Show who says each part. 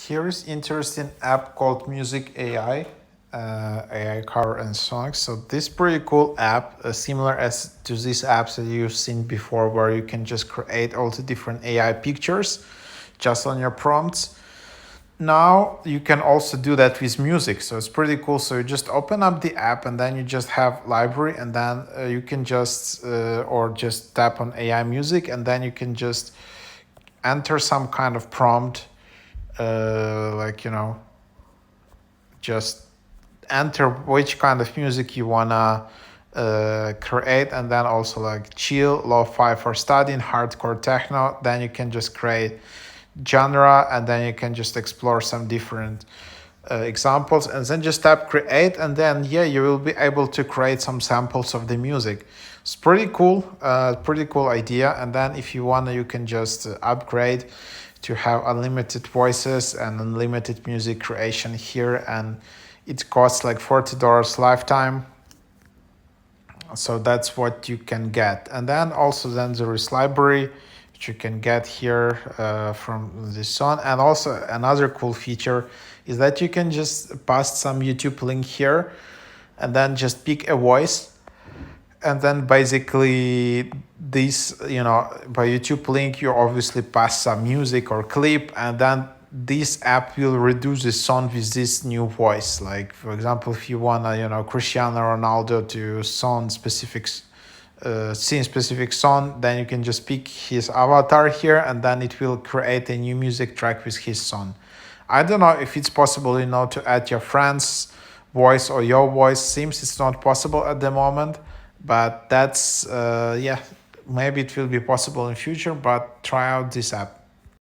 Speaker 1: Here is interesting app called Music AI, AI Car and Songs. So this pretty cool app, similar as to these apps that you've seen before, where you can just create all the different AI pictures just on your prompts. Now you can also do that with music, so it's pretty cool. So you just open up the app and then you just have library, and then you can just or just tap on AI music, and then you can just enter some kind of prompt, like just enter which kind of music you wanna create, and then also like chill, lo-fi for studying, hardcore techno. Then you can just create genre, and then you can just explore some different examples, and then just tap create, and then you will be able to create some samples of the music. It's pretty cool idea. And then if you want, you can just upgrade to have unlimited voices and unlimited music creation here, and it costs like $40 lifetime. So that's what you can get. And then also then there is library, which you can get here from this one. And also another cool feature is that you can just pass some YouTube link here, and then just pick a voice, and then basically this, by YouTube link, you obviously pass some music or clip, and then this app will reduce the sound with this new voice. Like for example, if you wanna, Cristiano Ronaldo to sound specific, scene specific song, then you can just pick his avatar here, and then it will create a new music track with his song. I don't know if it's possible, to add your friend's voice or your voice. Seems it's not possible at the moment, but that's maybe it will be possible in future. But try out this app.